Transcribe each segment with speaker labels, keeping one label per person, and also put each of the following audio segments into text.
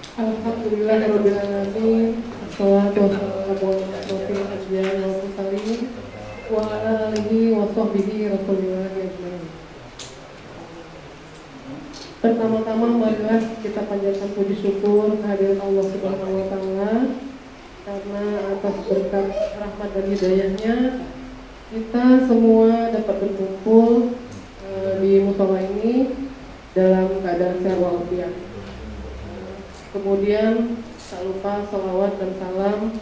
Speaker 1: Alhamdulillahirabbil alamin. Wassalatu wassalamu ala asyrofil anbiya'i wal mursalin wa ala alihi wa sahbihi rasulillah ajmain. Pertama-tama marilah kita panjatkan puji syukur kehadirat Allah Subhanahu wa taala karena atas berkat rahmat dan hidayahnya kita semua dapat berkumpul di mushola ini dalam keadaan sehat walafiat. Kemudian tak lupa salawat dan salam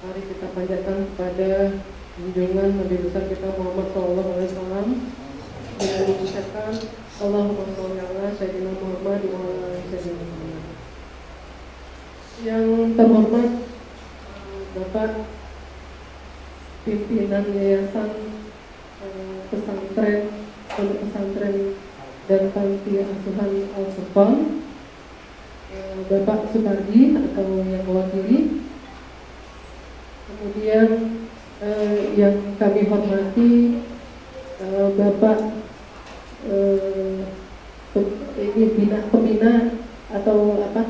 Speaker 1: mari kita panjatkan kepada junjungan Nabi besar kita Muhammad SAW dengan mengucapkan Allahumma sholli ala sayyidina Muhammad wa ala ali sayyidina Muhammad. Yang terhormat Bapak pimpinan Yayasan Pesantren Pondok Pesantren dan Panti Asuhan Al-Furqan, Bapak Supardi atau yang mewakili. Kemudian yang kami hormati Bapak ini pembina atau apa,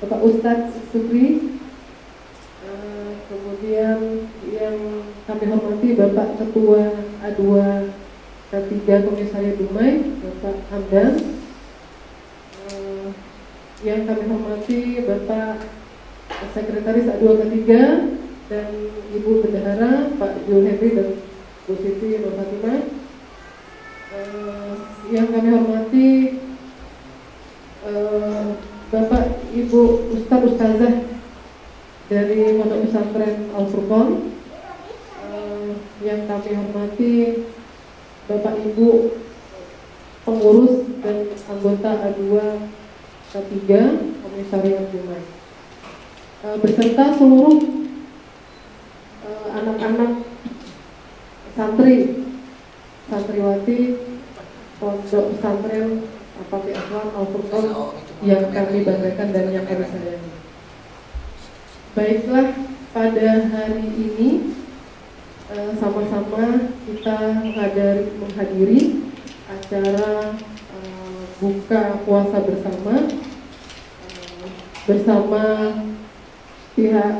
Speaker 1: Bapak Ustadz Sukri. Kemudian yang kami hormati Bapak Ketua A2 K3 Komisariat Dumai, Bapak Hamdan. Yang kami hormati Bapak Sekretaris A2 K3 dan Ibu Bendahara Pak Jul Henry dan Bu Siti Nur Fatimah. Yang kami hormati Bapak Ibu Ustazah dari Pondok Pesantren Al-Furqan. Yang kami hormati Bapak Ibu pengurus dan anggota A2 K3 Komisariat Dumai, beserta seluruh anak-anak santriwati Pondok Pesantren Panti Asuhan Al-Furqan yang kami banggakan dan yang kami sayangi. Baiklah, pada hari ini sama-sama kita menghadiri acara buka puasa bersama pihak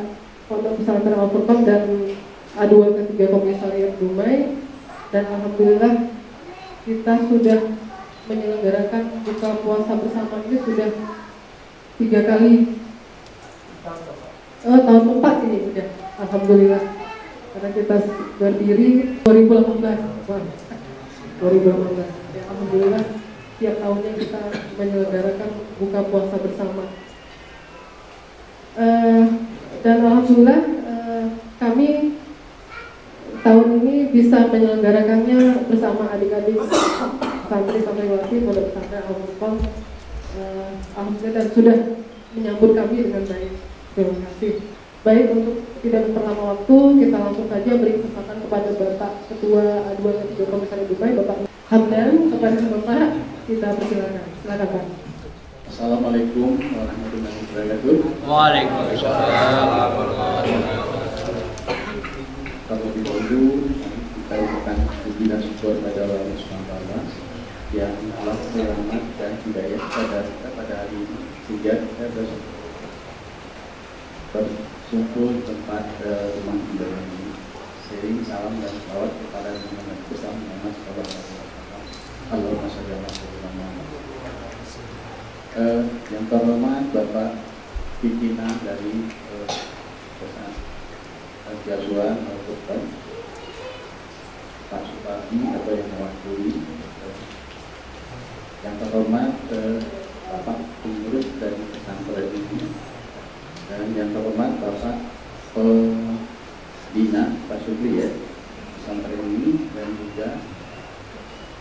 Speaker 1: Pondok Pesantren Al-Furqan dan A2 K3 Komisariat Dumai, dan alhamdulillah kita sudah menyelenggarakan buka puasa bersama ini sudah 3 kali. Tahun keempat ini sudah, alhamdulillah, karena kita berdiri 2018. Ya, alhamdulillah tiap tahunnya kita menyelenggarakan buka puasa bersama. Dan alhamdulillah kami tahun ini bisa menyelenggarakannya bersama adik-adik santriwati Pondok Pesantren Al-Furqan. Alhamdulillah, dan sudah menyambut kami dengan baik. Terima kasih. Baik, untuk tidak memperlama waktu, kita langsung saja beri kesempatan kepada Bapak Ketua A2 K3 Komisariat Dumai, Bapak Hamdan. Kepada Bapak kita persilakan. Silakan Pak.
Speaker 2: Assalamualaikum warahmatullahi wabarakatuh.
Speaker 3: Waalaikumsalam warahmatullahi wabarakatuh.
Speaker 2: Terlebih dahulu kita ucapkan puji dan syukur pada Allah SWT yang telah merahmat dan hidayah pada hari ini sehingga kita berkumpul di tempat rumah ibadah ini. Sering salam dan salawat kepada Muhammad besar Muhammad sallallahu alaihi wasallam. Allahumma shalli ala sayyidina Muhammad. Yang terhormat Bapak pimpinan dari Panti Asuhan Al-Furqan, Pak Supardi atau yang mewakili. Yang terhormat Bapak pengurus dari pesantren ini, dan yang terhormat Bapak Pembina Pak Sukri ya pesantren ini, dan juga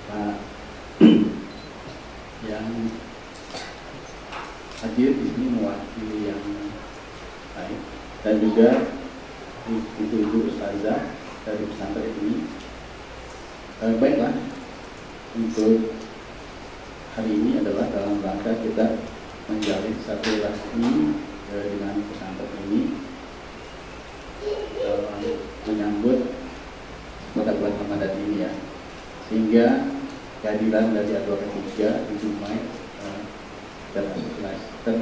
Speaker 2: Pak yang hadir di sini mewakili yang baik, dan juga ibu-ibu ustazah dari pesantren ini. Baiklah, untuk hari ini adalah dalam rangka kita menjalin satu rasmi dengan pesantren ini menyambut bulan Ramadan ini ya, sehingga kehadiran dari A2 K3 di Dumai terasosiasi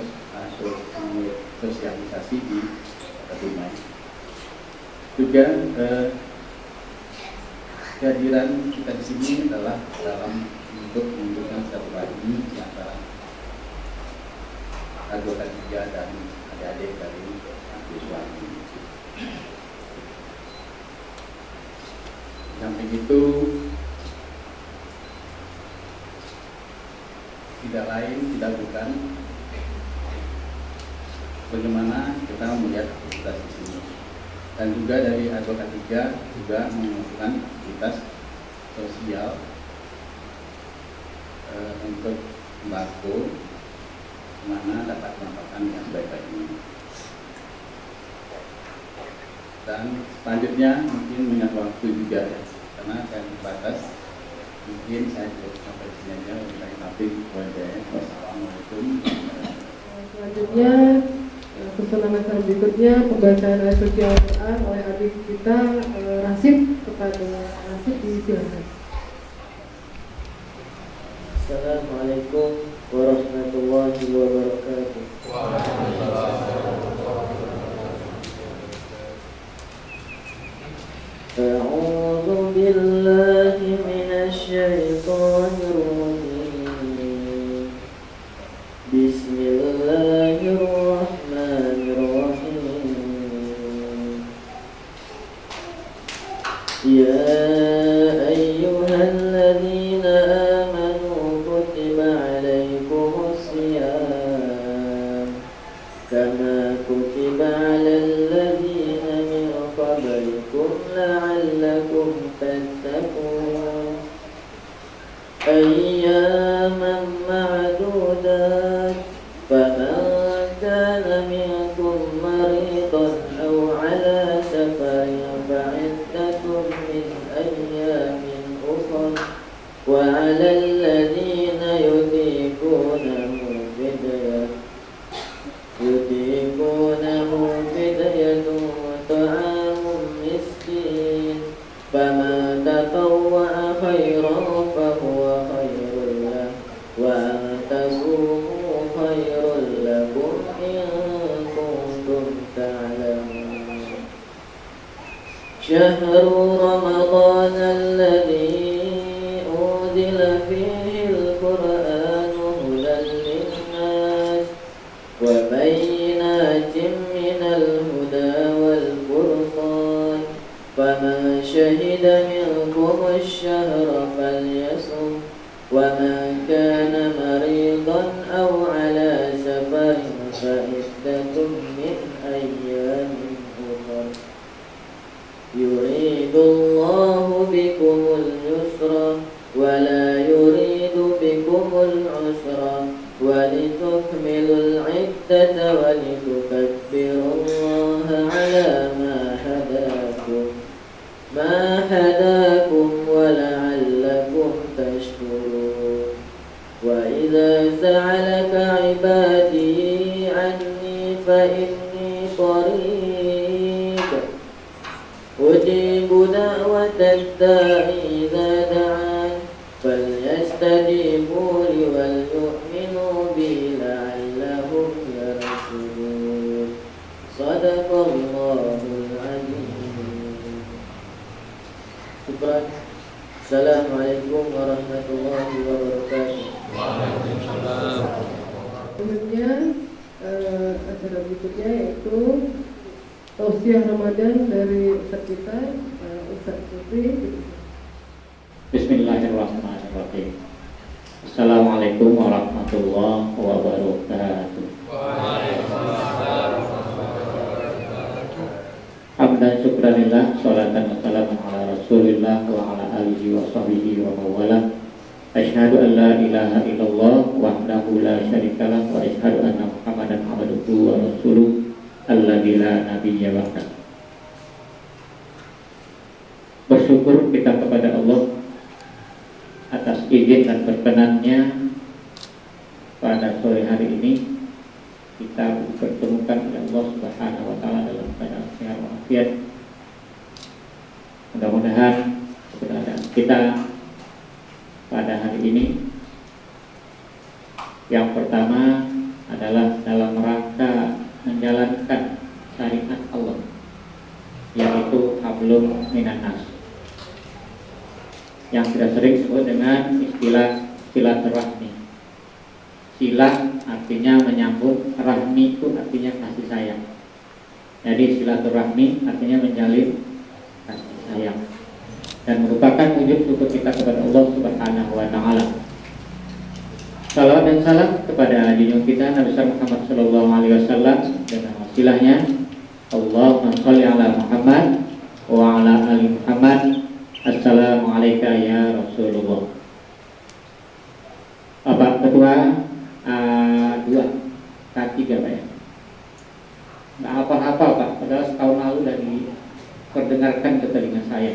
Speaker 2: sosialisasi di rumah. Juga kehadiran kita di sini adalah dalam untuk menunjukkan silaturahmi antara anggota tiga dan adik-adik dari mahasiswa ini. Samping itu tidak lain tidak bukan bagaimana kita melihat aktivitas di sini, dan juga dari anggota tiga juga melakukan aktivitas sosial untuk sembako, mana dapat memanfaatkan yang sebaik-baiknya. Dan selanjutnya mungkin mengingat waktu juga ya, karena saya terbatas. Mungkin saya cukup sampai sini aja. Wassalamualaikum.
Speaker 1: Selanjutnya pesanan acara berikutnya pembacaan ayat suci Al-Quran oleh adik kita Rasid kepada Rasid di silakan.
Speaker 4: Assalamualaikum warahmatullahi wabarakatuh. A'udzu billahi minasy syaithanir rajim. Bismillahirrahmanirrahim. Ya ayyuhalladzina amanu kutiba alaikumus shiyam kama kutiba alal ladzina min qablikum la'allakum tattaqun. Ayyaman ma'dudat faman kana minkum maridan aw ala safarin fa'iddatun min ayyamin ukhra wa 'alal ladzina yutiqunahu fidyatun ta'amun miskin faman tatawwa'a khairan fahuwa khairul lahu wa an tasumu khairul lakum in kuntum ta'lamun. Syahru Ramadan alladhi unzila fihi al-Qur'anu hudan lin-nas wa bayyinatin minal huda wal furqan faman shahida minkum ash-shahra falyasum wa man kana maridan aw ala safarin fa'iddatun min ayyamin ukhra. Yuridu Allahu bikumul yusra wa la yuridu bikumul usra wa litukmilul iddata wa litukabbirullaha ala ma hadakum wa la'allakum tashkurun. Wa idza sa'alaka ibadi anni fa inni qarib ujibu da'watad da'i idza da'an falyastajibu li wal yu'minu bi la'allahum yarshudun. Shadaqallahul azim. Assalamualaikum warahmatullahi wabarakatuh.
Speaker 3: Waalaikumsalam.
Speaker 1: Selanjutnya acara berikutnya yaitu tausiah Ramadan dari Ustaz kita, Ustaz Putri.
Speaker 5: Bismillahirrahmanirrahim. Assalamualaikum warahmatullahi wabarakatuh. Hamdan syukranillah, sholatan wa salaman ala rasulillah wa ala alihi wa sahbihi wa mawala. Asyhadu an la ilaha illallah wahdahu la syarikalah wa asyhadu anna Muhammadan abduhu wa rasuluh alladzi la nabiyya ba'dah. Bersyukur kita kepada Allah atas izin dan berkenannya pada sore hari ini kita dipertemukan oleh Allah Subhanahu wa taala dalam keadaan sehat walafiat. Mudah-mudahan keberadaan kita pada hari ini yang pertama adalah dalam rangka menjalankan hablum minan nas. Yang tidak sering disebut dengan istilah silaturahmi. Silah artinya menyambung, rahmi itu artinya kasih sayang. Jadi silaturahmi artinya menjalin kasih sayang dan merupakan wujud syukur kita kepada Allah Subhanahu wa taala. Salawat dan salam kepada junjungan kita Nabi Muhammad sallallahu alaihi wasallam dengan wasilahnya Allahumma shalli ala Muhammad wa ala ali Muhammad. Assalamualaikum ya Rasulullah. Bapak Ketua A2 K3 Pak ya. Nggak hafal-hafal Pak, padahal setahun lalu sudah diperdengarkan ke telinga saya.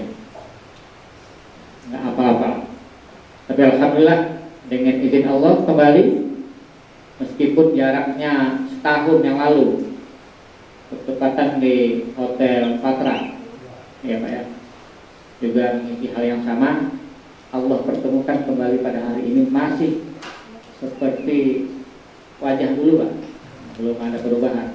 Speaker 5: Nggak apa-apa. Tapi alhamdulillah dengan izin Allah kembali, meskipun jaraknya setahun yang lalu, bertepatan di Hotel Patra, ya Pak ya, juga mengisi hal yang sama. Allah pertemukan kembali pada hari ini masih seperti wajah dulu Pak, belum ada perubahan.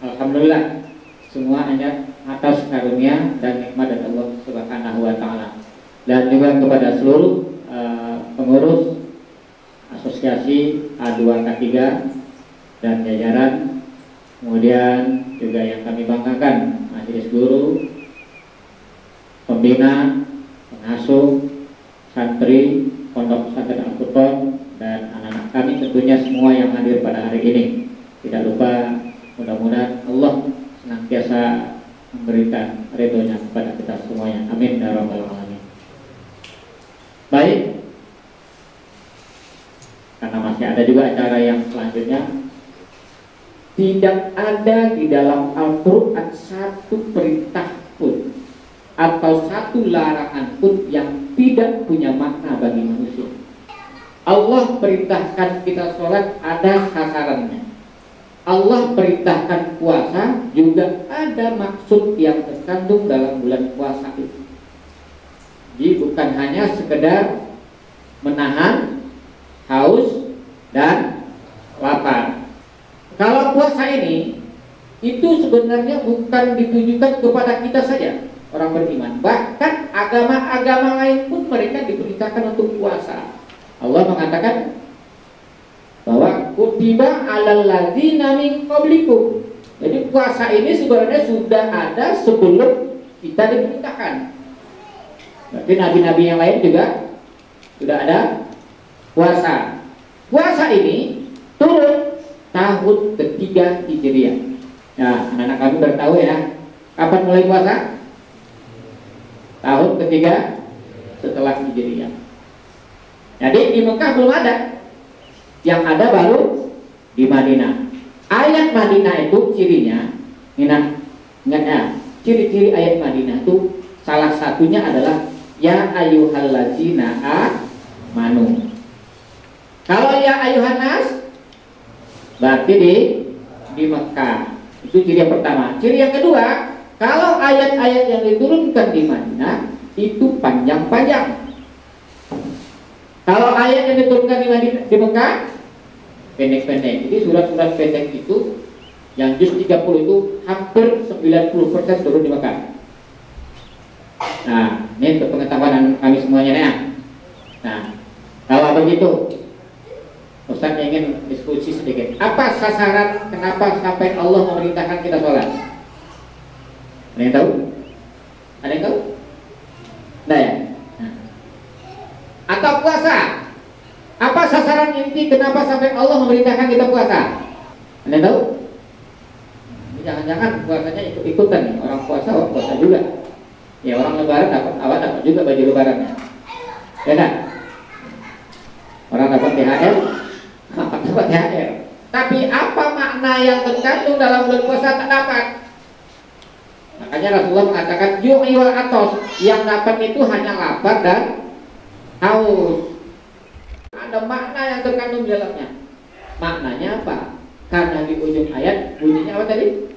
Speaker 5: Alhamdulillah, semua hanya atas karunia dan nikmat dari Allah Subhanahu wa taala. Dan juga kepada seluruh pengurus asosiasi A2K3 dan jajaran, kemudian juga yang kami banggakan majelis guru, pembina, pengasuh, santri, pondok pesantren Al-Furqan, dan anak-anak kami tentunya semua yang hadir pada hari ini. Tidak lupa, mudah-mudahan Allah senantiasa memberikan ridhonya kepada kita semuanya. Amin ya rabbal alamin. Baik, karena masih ada juga acara yang selanjutnya. Tidak ada di dalam Al-Quran satu perintah pun atau satu larangan pun yang tidak punya makna bagi manusia. Allah perintahkan kita sholat, ada sasarannya. Allah perintahkan puasa, juga ada maksud yang terkandung dalam bulan puasa itu. Jadi bukan hanya sekedar menahan haus dan lapar. Kalau puasa ini itu sebenarnya bukan ditujukan kepada kita saja, orang beriman. Bahkan agama-agama lain pun mereka diperintahkan untuk puasa. Allah mengatakan bahwa kutiba 'alal ladzina min qablikum. Jadi puasa ini sebenarnya sudah ada sebelum kita diperintahkan. Berarti nabi-nabi yang lain juga sudah ada puasa. Puasa ini turun tahun ketiga Hijriah. Nah, anak-anak kami bertahu ya, kapan mulai puasa? Tahun ketiga setelah Hijriah. Jadi di Mekah belum ada, yang ada baru di Madinah. Ayat Madinah itu cirinya, ingat ya, ciri-ciri ayat Madinah itu salah satunya adalah ya ayyuhallazina amanu. Kalau ya ayyuhan nas berarti di Mekah. Itu ciri yang pertama. Ciri yang kedua, kalau ayat-ayat yang diturunkan di Madinah itu panjang-panjang. Kalau ayat yang diturunkan di Mekah pendek-pendek. Jadi surat-surat pendek itu yang juz 30 itu hampir 90% turun di Mekah. Nah, ini untuk pengetahuan kami semuanya ya. Nah, kalau begitu Ustaz ingin diskusi sedikit. Apa sasaran kenapa sampai Allah memerintahkan kita sholat? Ada yang tahu? Ada yang tahu? Nah ya. Nah. Atau puasa? Apa sasaran inti kenapa sampai Allah memerintahkan kita puasa? Ada yang tahu? Jangan-jangan puasanya ikut-ikutan nih. Orang puasa juga. Ya orang lebaran awak dapat juga baju lebarannya. Ya kan? Orang dapat THR, dapat THR. Tapi apa makna yang terkandung dalam bulan puasa tak dapat? Makanya Rasulullah mengatakan ju'i wal atos, yang dapat itu hanya lapar dan haus. Ada makna yang terkandung di dalamnya. Maknanya apa? Karena di ujung ayat bunyinya apa tadi?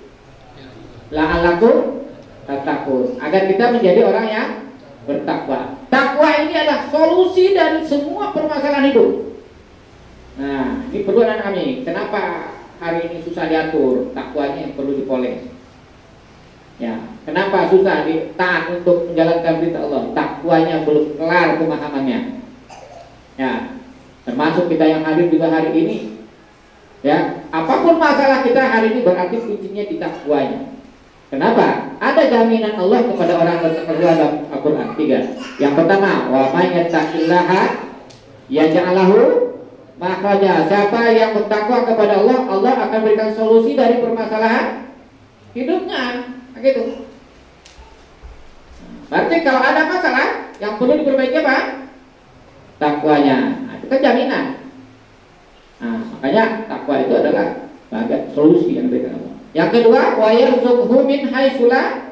Speaker 5: La'allakum tattaqun, agar kita menjadi orang yang bertakwa. Takwa ini adalah solusi dari semua permasalahan hidup. Nah, ini perlu anak kami. Kenapa hari ini susah diatur? Takwanya yang perlu dipoles. Ya, Kenapa susah taat untuk menjalankan perintah Allah? Takwanya belum kelar pemahamannya. Ya, termasuk kita yang hadir juga hari ini. Ya, apapun masalah kita hari ini berarti kuncinya di takwanya. Kenapa? Ada jaminan Allah kepada orang bertakwa dalam Al-Quran 3. Yang pertama, wa may yattaqillaha yaj'al lahu makhraja. Siapa yang bertakwa kepada Allah, Allah akan berikan solusi dari permasalahan hidupnya. Begitu. Berarti kalau ada masalah yang perlu diperbaiki apa? Takwanya. Nah, itu kan jaminan. Nah, makanya takwa itu adalah bagian solusi yang diberikan Allah. Yang kedua, wa yarzuqhu min haitsu la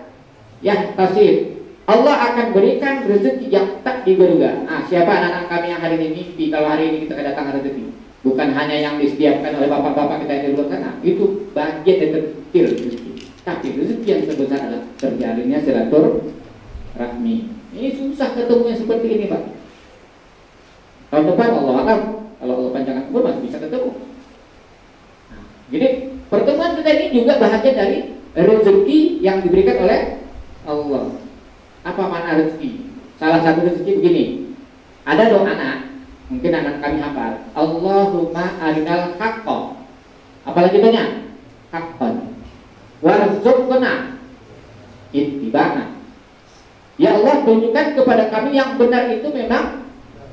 Speaker 5: yahtasib. Allah akan berikan rezeki yang tak diduga. Nah, siapa anak-anak kami yang hari ini mimpi kalau hari ini kita kedatangan rezeki? Bukan hanya yang disediakan oleh bapak-bapak kita yang di luar sana. Itu bagian yang terkecil rezeki. Tapi rezeki yang terbesar adalah terjalinnya silaturahmi. Ini susah ketemunya seperti ini, Pak. Tahun depan Allah akan, kalau Allah panjangkan umur masih bisa ketemu. Nah, jadi pertemuan kita ini juga bahagian dari rezeki yang diberikan oleh Allah. Apa makna rezeki? Salah satu rezeki begini. Ada doa anak, mungkin anak kami hafal. Allahumma arinal haqqa. Apalagi doanya? Haqqan. Warzuqna ittiba'na. Ya Allah, tunjukkan kepada kami yang benar itu memang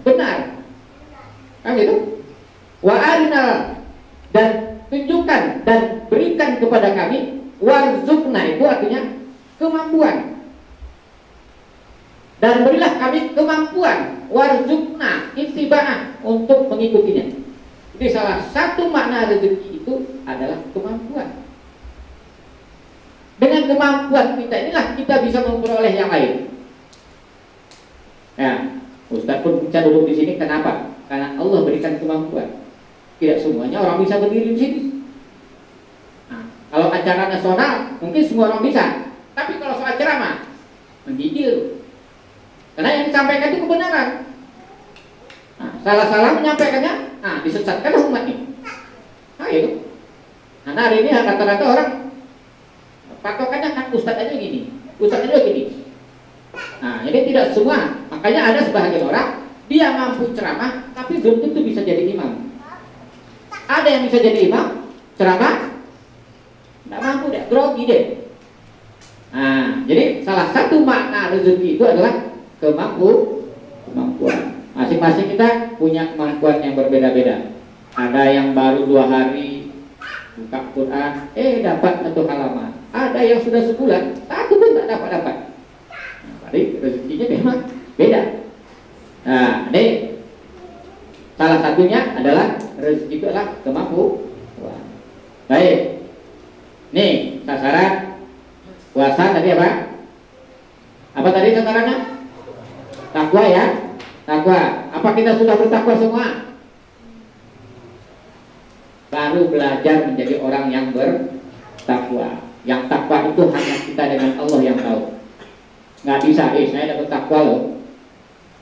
Speaker 5: benar. Kan gitu? Wa arinal, dan tunjukkan dan berikan kepada kami. Warzuqna itu artinya kemampuan. Dan berilah kami kemampuan. Warzuqna ittiba'an, untuk mengikutinya. Jadi salah satu makna rezeki itu adalah kemampuan. Dengan kemampuan kita inilah kita bisa memperoleh yang lain. Ya, Ustaz pun bisa duduk di sini. Kenapa? Karena Allah berikan kemampuan. Tidak semuanya orang bisa berdiri di sini. Nah, kalau acara nasional mungkin semua orang bisa. Tapi kalau soal ceramah menggigil. Karena yang disampaikan itu kebenaran. Nah, salah-salah menyampaikannya, disesatkan umat ini. Nah, itu. Nah, hari ini rata-rata orang patokannya kan Ustaz aja gini, Ustaz aja gini. Nah, jadi tidak semua. Makanya ada sebagian orang dia mampu ceramah, tapi belum tentu bisa jadi imam. Ada yang bisa jadi imam, ceramah, tidak mampu deh, grogi deh. Nah, jadi salah satu makna rezeki itu adalah kemampuan. Masing-masing kita punya kemampuan yang berbeda-beda. Ada yang baru 2 hari buka Quran, dapat 1 halaman. Ada yang sudah sebulan, 1 pun tak dapat. Jadi rezekinya memang beda. Nah, ini salah satunya adalah rezeki itu adalah kemampuan. Baik. Nih, sasaran puasa tadi apa? Apa tadi sasarannya? Takwa ya. Takwa. Apa kita sudah bertakwa semua? Baru belajar menjadi orang yang bertakwa. Yang takwa itu hanya kita dengan Allah yang tahu. Nggak bisa, saya dapat takwa loh.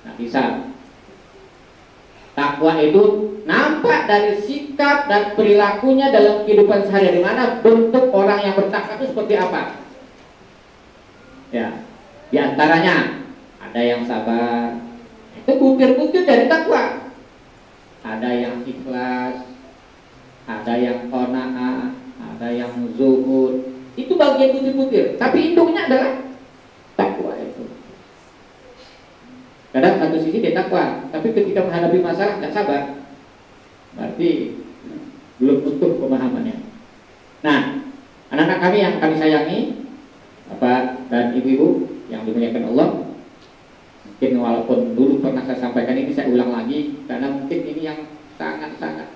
Speaker 5: Nggak bisa. Takwa itu nampak dari sikap dan perilakunya dalam kehidupan sehari-hari. Mana bentuk orang yang bertakwa itu seperti apa? Ya, di antaranya ada yang sabar, itu butir-butir dari takwa. Ada yang ikhlas, ada yang qanaah, ada yang zuhud. Itu bagian butir-butir. Tapi induknya adalah takwa itu. Kadang satu sisi dia takwa, tapi ketika menghadapi masalah tidak sabar. Berarti belum utuh pemahamannya. Nah, anak-anak kami yang kami sayangi, Bapak dan Ibu-ibu yang dimuliakan Allah, mungkin walaupun dulu pernah saya sampaikan ini, saya ulang lagi karena mungkin ini yang sangat-sangat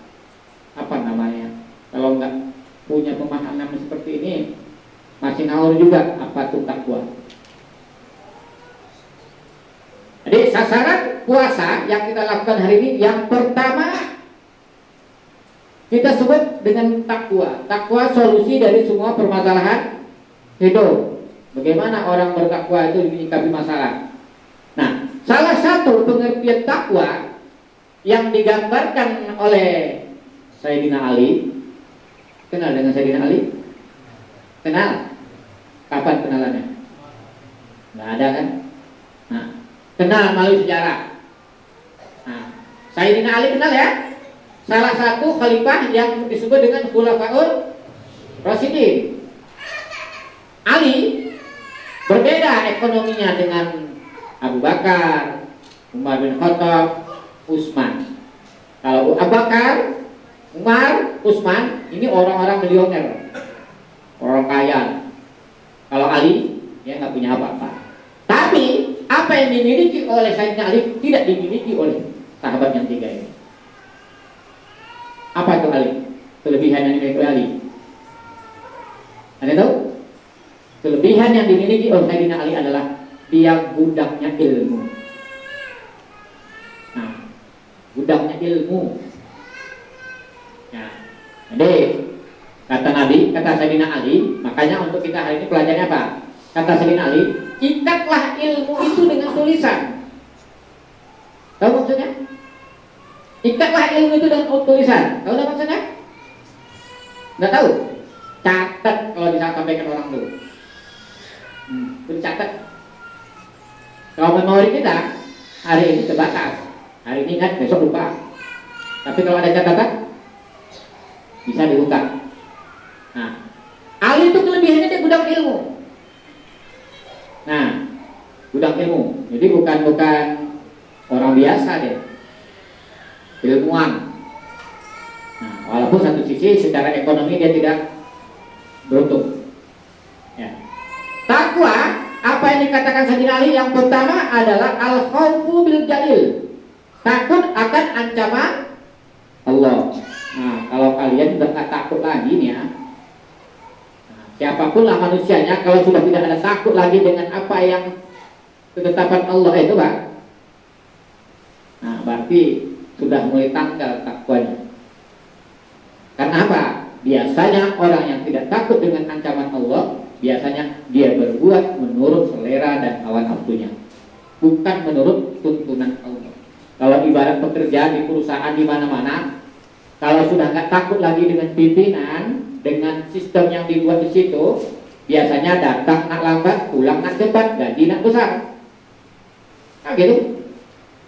Speaker 5: kalau nggak punya pemahaman seperti ini masih ngawur juga apa itu takwa. Jadi sasaran puasa yang kita lakukan hari ini, yang pertama kita sebut dengan takwa. Takwa solusi dari semua permasalahan hidup. Bagaimana orang bertakwa itu menyikapi masalah. Nah, salah satu pengertian takwa yang digambarkan oleh Sayyidina Ali. Kenal dengan Sayyidina Ali? Kenal? Kapan kenalannya? Nggak ada kan? Nah, kenal melalui sejarah. Nah, Sayyidina Ali kenal ya? Salah satu khalifah yang disebut dengan Khulafaur Rasyidin. Ali berbeda ekonominya dengan Abu Bakar, Umar bin Khattab, Utsman. Kalau Abu Bakar, Umar, Utsman ini orang-orang milioner, orang kaya. Kalau Ali dia nggak punya apa-apa. Tapi apa yang dimiliki oleh Sayyidina Ali tidak dimiliki oleh sahabat yang tiga ini. Apa itu Ali? Kelebihan yang dimiliki Ali. Anda tahu? Kelebihan yang dimiliki oleh Sayyidina Ali adalah dia budaknya ilmu. Nah, budaknya ilmu. Nah, jadi kata Nabi, kata Sayyidina Ali, makanya untuk kita hari ini pelajarannya apa? Kata Sayyidina Ali, ikatlah ilmu itu dengan tulisan. Tahu maksudnya? Ikatlah ilmu itu dengan tulisan. Tahu tak maksudnya? Nggak tahu? Catat kalau disampaikan orang dulu. Itu dicatat. Kalau memori kita hari ini terbatas, hari ini ingat, besok lupa. Tapi kalau ada catatan bisa dibuka. Nah, Ali itu kelebihannya dia budak ilmu. Nah, budak ilmu. Jadi bukan orang biasa dia, ilmuwan. Nah, walaupun satu sisi secara ekonomi dia tidak beruntung. Ya. Takwa, apa yang dikatakan Sayyidina Ali yang pertama adalah al-khawfu bil jalil, takut akan ancaman Allah. Nah, kalau kalian sudah tak takut lagi nih ya, nah, siapapun lah manusianya, kalau sudah tidak ada takut lagi dengan apa yang ketetapan Allah itu, Pak, nah berarti sudah mulai tanggal takwanya. Karena apa? Biasanya orang yang tidak takut dengan ancaman Allah, biasanya dia berbuat menurut selera dan hawa nafsunya, bukan menurut tuntunan Allah. Kalau ibarat pekerja di perusahaan di mana-mana, kalau sudah nggak takut lagi dengan pimpinan, dengan sistem yang dibuat di situ, biasanya datang nak lambat, pulang nak cepat, gaji nak besar. Nah gitu.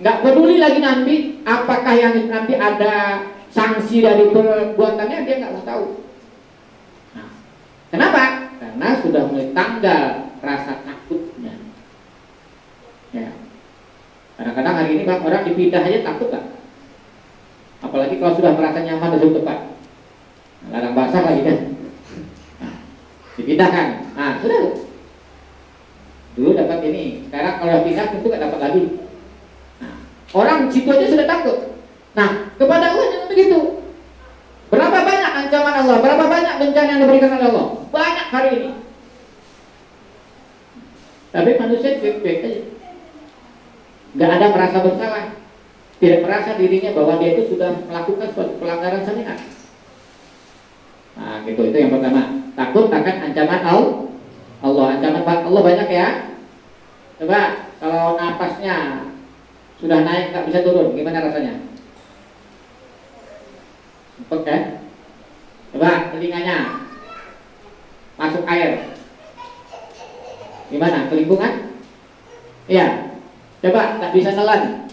Speaker 5: Nggak peduli lagi nanti apakah yang nanti ada sanksi dari perbuatannya, dia nggak mau tahu. Nah, kenapa? Karena sudah mulai tanggal rasa takutnya. Ya. Kadang-kadang hari ini orang dipindah aja takut lah. Apalagi kalau sudah merasa nyaman di suatu tempat. Nah, ladang basah lagi kan. Nah, dipindahkan. Nah, sudah. Dulu dapat ini, sekarang kalau pindah tentu nggak dapat lagi. Nah, orang situ aja sudah takut. Nah, kepada Allah jangan begitu. Berapa banyak ancaman Allah, berapa banyak bencana yang diberikan oleh Allah? Banyak hari ini. Tapi manusia baik-baik aja, nggak ada merasa bersalah, tidak merasa dirinya bahwa dia itu sudah melakukan suatu pelanggaran syariat. Nah, gitu, itu yang pertama. Takut akan ancaman Allah. Ancaman Allah banyak ya. Coba kalau napasnya sudah naik nggak bisa turun, gimana rasanya? Empuk kan? Coba telinganya masuk air, gimana? Kelimpungan? Iya. Coba tak bisa nelan,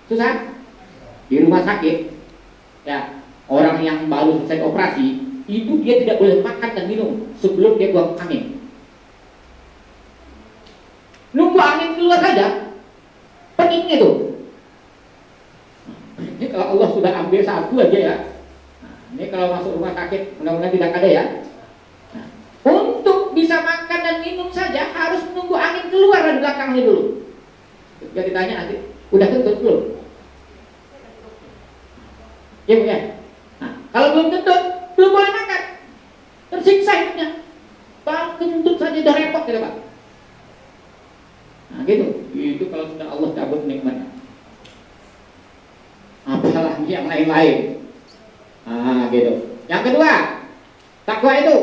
Speaker 5: susah. Di rumah sakit, ya, orang yang baru selesai operasi, itu dia tidak boleh makan dan minum sebelum dia buang angin. Nunggu angin keluar saja, pening itu. Ini kalau Allah sudah ambil satu aja ya. Nah, ini kalau masuk rumah sakit, mudah-mudahan tidak ada ya. Nah, untuk bisa makan dan minum saja harus menunggu angin keluar dari belakangnya dulu. Ketika ditanya nanti, udah kentut belum? Ya Bu ya. Nah, kalau belum kentut, belum boleh makan. Tersiksa hidupnya. Baru kentut saja udah repot gitu Pak. Nah gitu. Itu kalau sudah Allah cabut nikmatnya. Apalagi yang lain-lain. Nah gitu. Yang kedua, takwa itu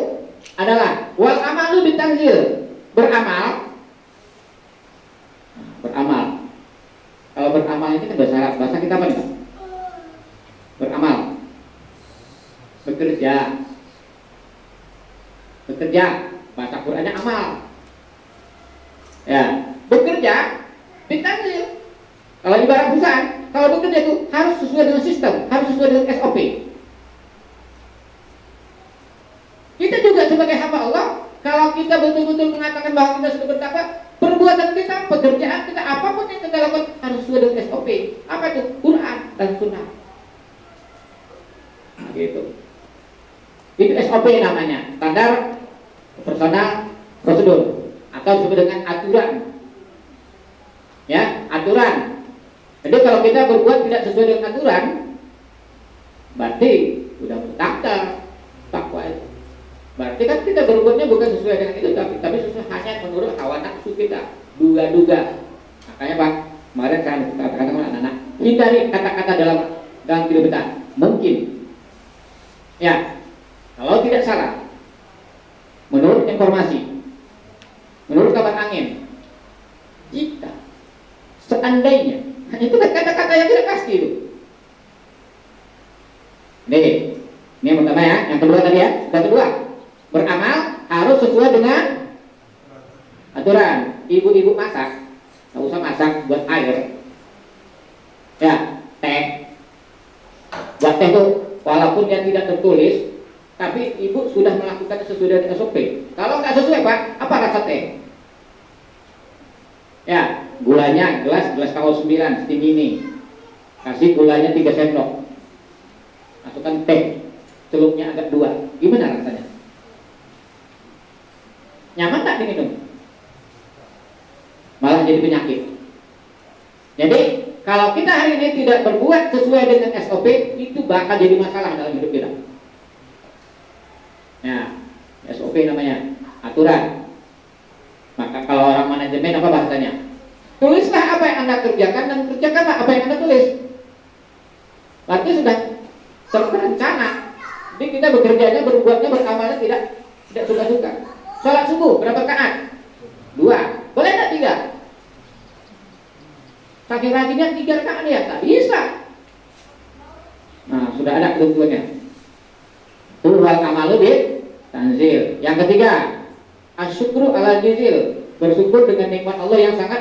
Speaker 5: adalah wal amalu bitanzil, beramal. Nah, beramal. Kalau beramal ini kan bahasa kita apa nih Pak? Beramal, bekerja, bahasa Qurannya amal. Ya, bekerja ditanzil. Kalau ibarat perusahaan, kalau bekerja itu harus sesuai dengan sistem, harus sesuai dengan SOP. Kita juga sebagai hamba Allah, kalau kita betul-betul mengatakan bahwa kita sudah bertakwa, perbuatan kita, pekerjaan kita, apapun yang kita lakukan harus sesuai dengan SOP. Apa itu? Quran dan Sunnah. Nah, gitu. Itu SOP namanya, standar personal prosedur, atau disebut dengan aturan. Ya, aturan. Jadi kalau kita berbuat tidak sesuai dengan aturan, berarti udah bertakwa, takwa itu. Berarti kan kita berbuatnya bukan sesuai dengan itu, tapi sesuai hanya menurut hawa nafsu kita, duga-duga. Makanya Pak, kemarin saya katakan sama anak-anak, hindari kata-kata dalam kehidupan. Mungkin, ya, kalau tidak salah, menurut informasi, menurut kabar angin, jika seandainya, itu kan kata-kata yang tidak pasti itu. Ini yang pertama ya, yang kedua tadi ya, yang kedua, beramal harus sesuai dengan aturan. Ibu-ibu masak, nggak usah masak buat air, ya, teh. Buat teh itu, walaupun dia tidak tertulis, tapi ibu sudah melakukan sesuai dengan SOP. Kalau nggak sesuai Pak, apa rasa teh? Ya, gulanya gelas KO 9 setinggi ini. Kasih gulanya 3 sendok. Masukkan teh, celupnya agak 2. Gimana rasanya? Nyaman tak diminum? Malah jadi penyakit. Jadi, kalau kita hari ini tidak berbuat sesuai dengan SOP, itu bakal jadi masalah dalam hidup kita. Ya, SOP namanya, aturan. Maka kalau orang manajemen apa bahasanya? Tulislah apa yang Anda kerjakan dan kerjakanlah apa yang Anda tulis. Berarti sudah terencana. Jadi kita bekerjanya, berbuatnya, beramalnya tidak suka-suka. Sholat subuh berapa rakaat? 2. Boleh tak 3? Saking rajinnya 3 rakaat ya, tak bisa. Nah, sudah ada ketentuannya. Wal amalu bi tanzil. Yang ketiga, asyukru ala jizil, bersyukur dengan nikmat Allah yang sangat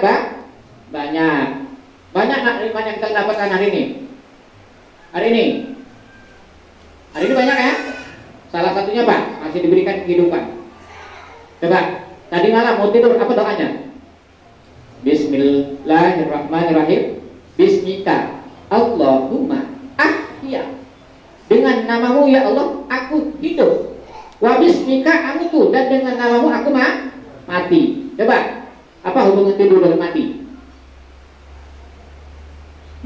Speaker 5: banyak. Banyak nikmat yang kita dapatkan hari ini. Hari ini banyak ya. Salah satunya Pak, masih diberikan kehidupan. Coba, tadi malam mau tidur apa doanya? Bismillahirrahmanirrahim. Bismika Allahumma ahya. Dengan namamu ya Allah aku hidup. Wa bismika amutu, dan dengan namamu aku mati. Coba, apa hubungan tidur dengan mati?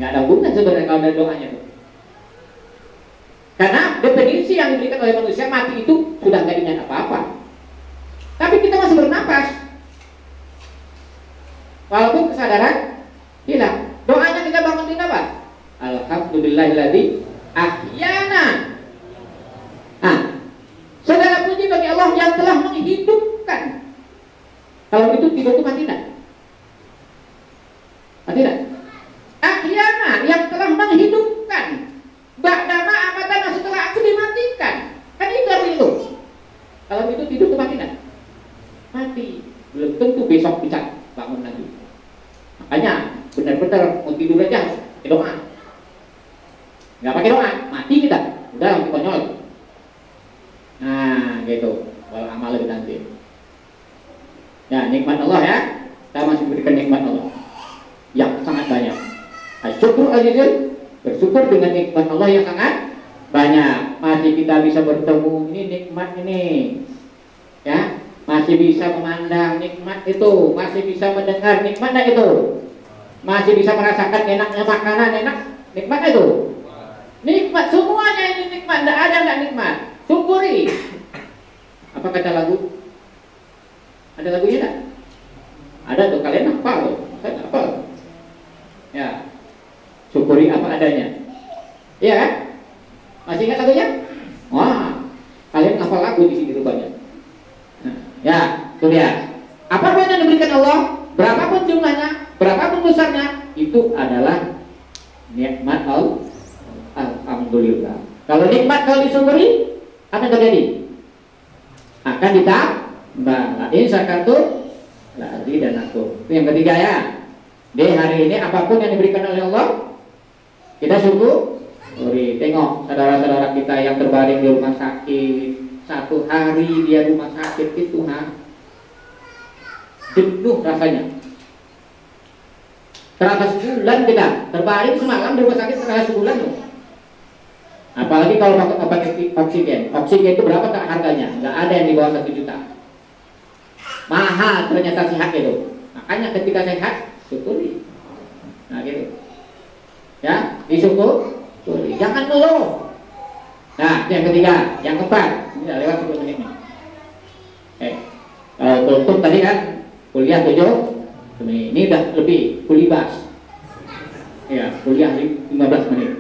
Speaker 5: Nggak ada hubungan sebenarnya kalau ada doanya tuh. Karena definisi yang diberikan oleh manusia, mati itu sudah nggak ingat apa-apa. Tapi kita masih bernapas, walaupun kesadaran hilang. Doanya kita bangunin apa? Alhamdulillahilladzi ahyana. Nah, segala puji bagi Allah yang telah menghidupkan. Kalau itu tidur itu mati tidak? Mati tidak? Ahyana, yang telah menghidupkan. Ba'dama amatana, setelah aku dimatikan. Kan itu arti itu. Kalau itu tidur itu mati tidak? Mati. Belum tentu besok bisa bangun lagi. Makanya benar-benar mau tidur aja harus pakai doa. Nggak pakai doa, mati kita. Udah langsung konyol. Nah, gitu. Wal amal lebih nanti. Ya, nikmat Allah ya. Kita masih berikan nikmat Allah yang sangat banyak. Syukur al-jizil, bersyukur dengan nikmat Allah yang sangat banyak. Masih kita bisa bertemu, ini nikmat ini. Ya, masih bisa memandang, nikmat itu. Masih bisa mendengar, nikmatnya itu. Masih bisa merasakan enaknya makanan, enak, nikmat itu. Nikmat, semuanya ini nikmat. Tidak ada nggak nikmat. Syukuri. Apa kata lagu? Ada lagunya tak? Ada tuh, kalian hafal tuh. Saya hafal. Ya, syukuri apa adanya. Iya kan? Masih ingat lagunya? Wah, kalian hafal lagu di sini rupanya. Ya, itu dia. Apapun yang diberikan Allah, berapapun jumlahnya, berapapun besarnya, itu adalah nikmat Allah. Alhamdulillah. Kalau nikmat kalau disyukuri, apa yang terjadi? Akan ditambah. In syakartum la azidanakum. Itu yang ketiga ya. Di hari ini apapun yang diberikan oleh Allah kita syukuri. Tengok saudara-saudara kita yang terbaring di rumah sakit, satu hari dia rumah sakit itu jenuh rasanya. Terasa sebulan kita terbaring semalam di rumah sakit, terasa sebulan loh. Apalagi kalau pakai oksigen. Oksigen itu berapa tak harganya? Nggak ada yang di bawah 1 juta. Mahal ternyata sehat itu. Makanya ketika sehat syukuri. Nah gitu. Ya, disyukuri. Jangan ngeluh. Nah, yang ketiga, yang keempat. Ini udah lewat 10 menit nih. Kultum tadi kan kuliah 7 menit. Ini udah lebih kulibas. Ya, kuliah 15 menit.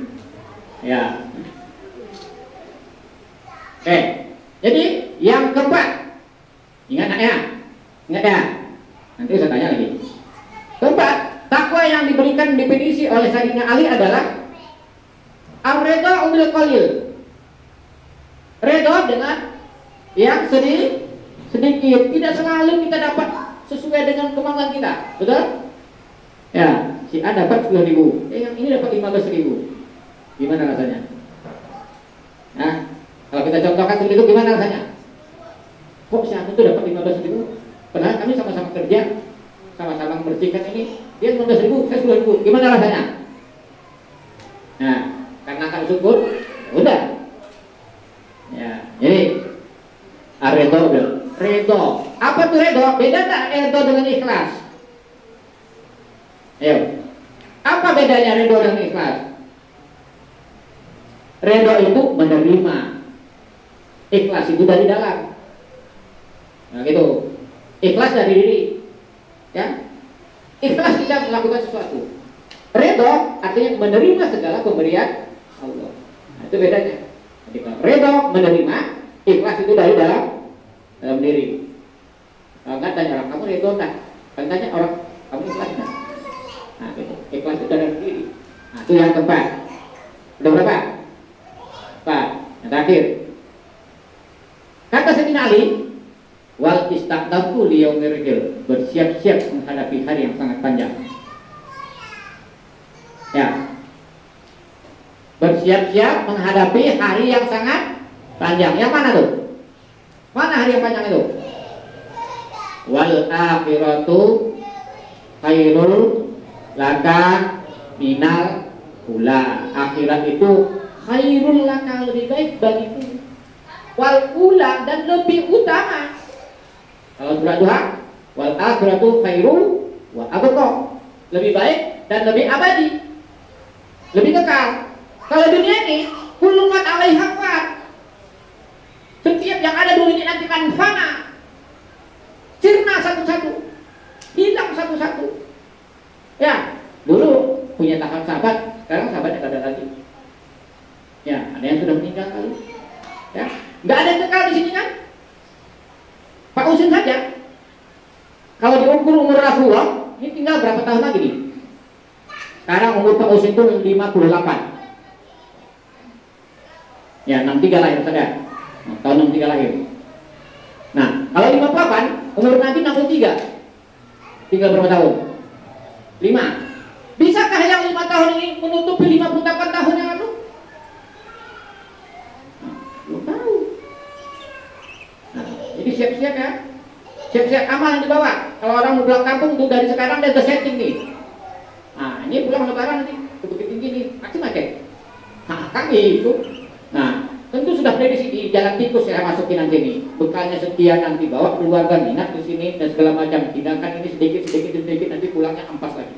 Speaker 5: Ya. Jadi yang keempat. Ingat ya? Ingat ya? Nanti saya tanya lagi. Keempat, takwa yang diberikan definisi oleh Sayyidina Ali adalah ar-ridha bil qalil. Ridha dengan yang sedikit, tidak selalu kita dapat sesuai dengan kemampuan kita, betul? Ya, si A dapat 10.000, yang ini dapat 15.000. Gimana rasanya? Nah, kalau kita contohkan seperti itu gimana rasanya? Kok si A itu dapat 15.000? Padahal kami sama-sama kerja, sama-sama membersihkan ini, dia 15.000, saya 10.000. Gimana rasanya? Nah, karena akan syukur, udah. Ya, jadi ridho. Ridho. Apa tuh ridho? Beda tak ridho dengan ikhlas? Ayo. Apa bedanya ridho dengan ikhlas? Ridho itu menerima. Ikhlas itu dari dalam. Nah, gitu. Ikhlas dari diri. Ya. Ikhlas kita melakukan sesuatu. Ridho artinya menerima segala pemberian Allah. Nah, itu bedanya. Jadi kalau ridho menerima, ikhlas itu dari dalam diri. Kalau enggak tanya orang, kamu ridho enggak? Kalau tanya orang, kamu ikhlas enggak? Nah, gitu. Ikhlas itu dalam diri. Nah, itu yang keempat. Udah berapa? 4. Yang terakhir. Kata Sayyidina Ali, wal istaqdamu liyaumir rijal, bersiap-siap menghadapi hari yang sangat panjang. Ya. Bersiap-siap menghadapi hari yang sangat panjang. Yang mana tuh? Mana hari yang panjang itu? Wal akhiratu khairul laka minal ula. Akhirat itu khairul laka, lebih baik bagimu. Wal ula, dan lebih utama. Kalau surah Duha, wal akhiratu khairul wa abqa, lebih baik dan lebih abadi, lebih kekal. Kalau dunia ini kullu man 'alaiha fan, setiap yang ada dunia ini nanti akan fana, sirna satu-satu, hilang satu-satu. Ya, dulu punya sahabat, sekarang sahabatnya tidak ada lagi. Ya, ada yang sudah meninggal kali. Ya, nggak ada yang kekal di sini kan? Pak Usin saja. Kalau diukur umur Rasulullah, ini tinggal berapa tahun lagi nih? Sekarang umur Pak Usin itu 58. Ya, 63 lahir saja. Tahun 63 lahir. Nah, kalau 58, umur Nabi 63. Tinggal berapa tahun? 5. Bisakah yang 5 tahun ini menutupi 58 tahun yang lalu? Belum tahu. Nah, jadi siap-siap ya. Siap-siap amal yang dibawa. Kalau orang mau pulang kampung tuh dari sekarang dia udah setting nih. Nah, ini pulang lebaran nanti Bukit Tinggi nih, macet. Nah, kami itu. Nah, tentu sudah prediksi di jalan tikus saya masukin nanti nih. Bekalnya sekian, nanti bawa keluarga minat di sini dan segala macam. Tindakan ini sedikit nanti pulangnya ampas lagi.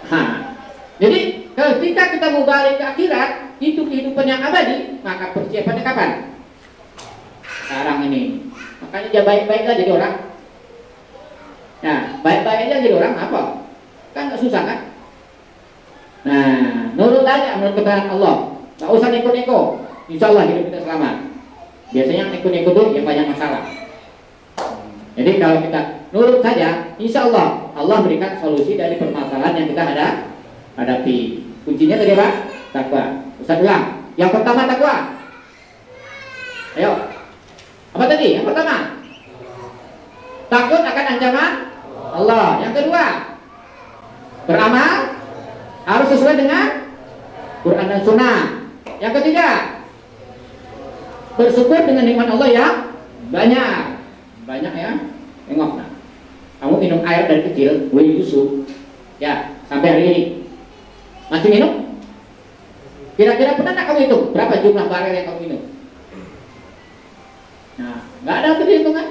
Speaker 5: Nah, jadi ketika kita mau balik ke akhirat, itu kehidupan yang abadi, maka persiapannya kapan? Sekarang ini. Makanya dia baik-baik aja jadi orang. Nah, baik-baik aja jadi orang apa? Kan gak susah kan? Nah, nurut aja menurut keterangan Allah. Gak usah neko-neko. Insya Allah hidup kita selamat. Biasanya neko-neko tuh yang banyak masalah. Jadi kalau kita nurut saja, insya Allah Allah berikan solusi dari permasalahan yang kita hadapi. Kuncinya tadi apa? Takwa. Ustaz ulang. Yang pertama takwa. Ayo. Apa tadi? Yang pertama takut akan ancaman Allah. Yang kedua, beramal harus sesuai dengan Quran dan Sunnah. Yang ketiga, bersyukur dengan nikmat Allah yang banyak ya. Tengok, nah, kamu minum air dari kecil, gue Yusuf, ya sampai hari ini masih minum. Kira-kira pernah nggak kamu hitung berapa jumlah barel yang kamu minum? Nah, nggak ada perhitungan.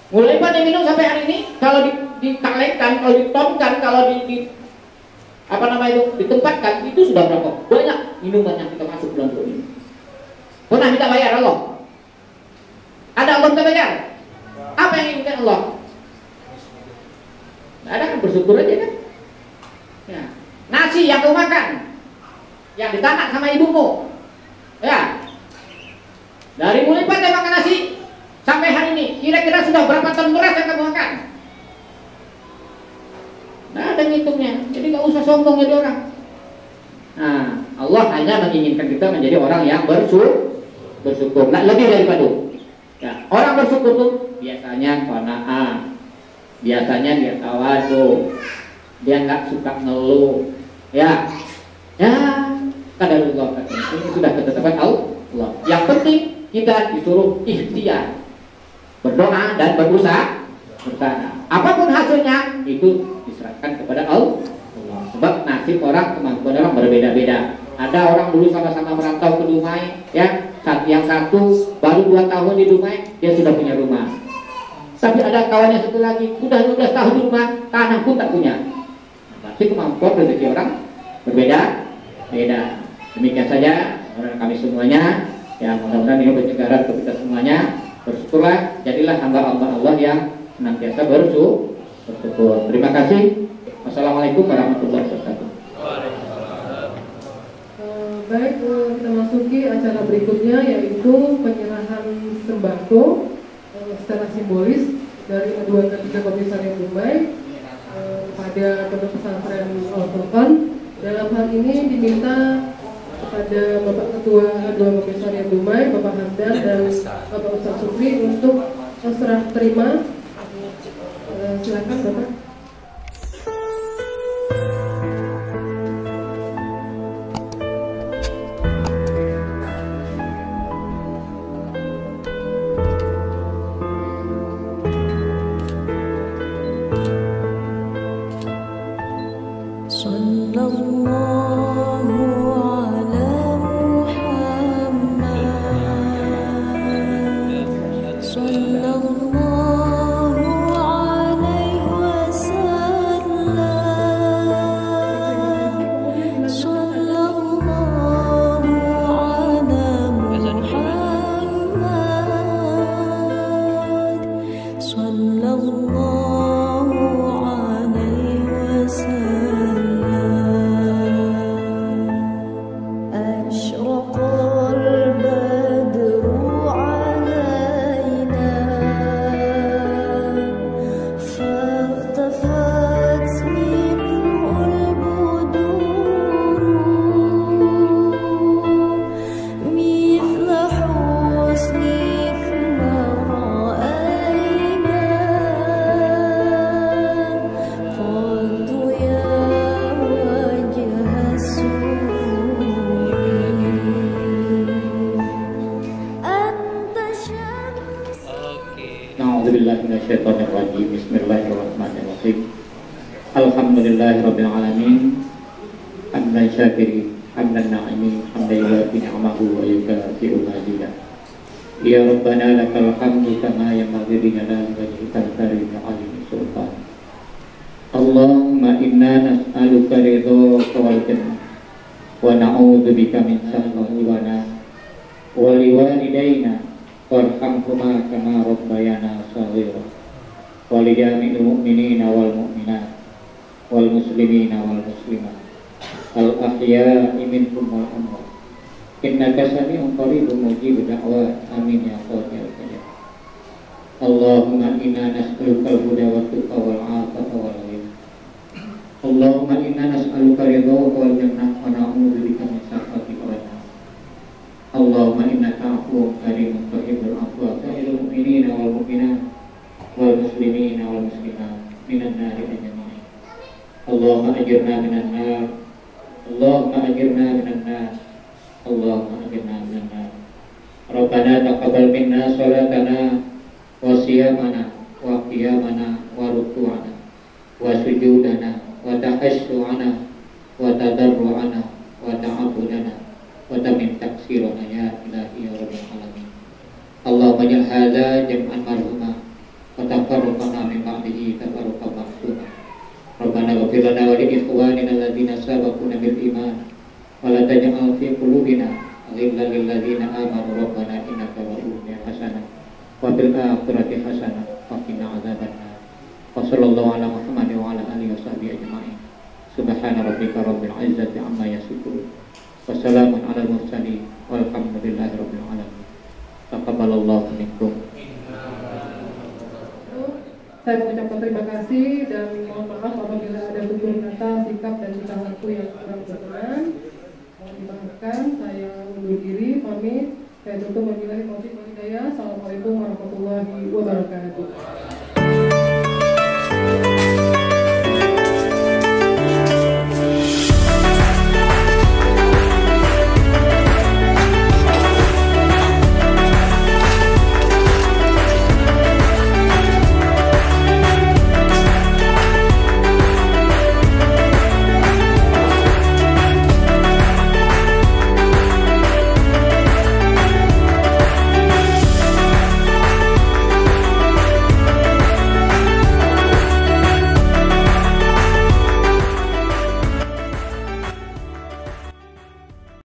Speaker 5: Mulai pada minum sampai hari ini, kalau dikalengkan, kalau ditonkan, kalau ditempatkan, itu sudah berapa banyak minuman yang kita masuk dalam perut ini. Pernah kita bayar Allah? Ada Allah kita bayar? Apa yang inginkan Allah? Nggak ada, kan bersyukur aja kan? Ya. Nasi yang kau makan, yang ditanak sama ibumu, ya. Dari mulai pada makan nasi sampai hari ini, kira-kira sudah berapa ton beras yang kamu makan? Nah, ada ngitungnya. Jadi nggak usah sombong jadi orang. Nah, Allah hanya menginginkan kita menjadi orang yang bersyukur. Nah, lebih daripada ya, orang bersyukur tuh biasanya qanaah, biasanya dia tawadu, dia nggak suka ngeluh, ya, qadarullah, ini sudah ketetapan Allah. Yang penting kita disuruh ikhtiar, berdoa dan berusaha. Apapun hasilnya itu diserahkan kepada Allah. Sebab nasib orang, kemampuan orang berbeda-beda. Ada orang dulu sama-sama merantau ke Dumai, ya, yang satu baru 2 tahun di Dumai dia sudah punya rumah. Tapi ada kawannya satu lagi sudah 12 tahun di rumah, tanah pun tak punya. Tapi kemampuan rezeki orang berbeda-beda. Demikian saja kami semuanya. Ya, mudah-mudahan ini pencegahan untuk kita semuanya. Bersyukurlah, jadilah hamba-hamba Allah yang senantiasa bersyukur. Terima kasih. Wassalamualaikum warahmatullahi wabarakatuh.
Speaker 1: Baik, kita masuki acara berikutnya, yaitu penyerahan sembako secara simbolis dari Kedua Ketiga Komisi Syariah Dumai pada Pondok Pesantren Al-Furqan. Dalam hal ini diminta kepada Bapak Ketua Kedua Komisi Syariah Dumai, Bapak Hamdan dan Bapak Ustaz Supri untuk serah terima. Silakan Bapak.
Speaker 5: Bismillahirrahmanirrahim. Alhamdulillahirabbil alamin. Hamdan syakirin, hamdan na'imin, hamdan yuwafi ni'amahu wa yukafi'u mazidah. Ya Rabbana lakal hamdu kama yanbaghi li jalali wajhikal karim wa 'azimi sultan. Allahumma inna nas'aluka ridhaka wal jannah wa na'udzu bika min sakhatihi wa nar. Wa liwalidayna warhamhuma kama rabbayana shaghira. Wa li jami'il mu'minina wal mu'minat wal muslimina wal muslimat al ahya'i minhum wal amwat. Innaka sami'un qaribun mujibud da'wat. Amin ya rabbal alamin. Allahumma inna nas'aluka al-huda wat tuqa wal 'afata wal ghina. Allahumma inna nas'aluka ridhaka wal jannah wa na'udzu bika min sakhatika wan nar. Allahumma innaka 'afuwwun karimun tuhibbul 'afwa fa'il mu'minina wal mu'minat wal muslimin muslimat minan nari ajma'in. Allahumma ajirna minan nar, Allahumma ajirna minan nar, Allahumma ajirna minan nar. Rabbana taqabbal minna salatana wa siyamana wa qiyamana wa ruku'ana wa sujudana wa tahassu'ana wa tadarru'ana wa ta'abudana wa tamin taksirana ya ilahi ya rabbal alamin. Allahumma ja'al hadza jam'an marhuma wa tafarraqana min ba'dihi tafarruqan ma'suma. Rabbana ighfir lana wa li ikhwanina alladziina sabaquna bil iman wa la taj'al fi qulubina ghillan lil ladziina amanu rabbana innaka ra'ufun hasanah wa fil akhirati hasanah wa qina adzabannar. Wa sallallahu ala Muhammad wa ala alihi wa sahbihi ajma'in. Subhana rabbika rabbil izzati amma yasifun wa salamun alal mursalin walhamdulillahi rabbil alamin. Taqabbalallahu minkum.
Speaker 1: Saya mengucapkan terima kasih dan mohon maaf apabila ada tutur kata, sikap dan tingkah laku yang kurang berkenan. Mohon dimaafkan. Saya undur diri, pamit. Saya tutup wabillahi taufiq wal hidayah. Assalamualaikum warahmatullahi wabarakatuh.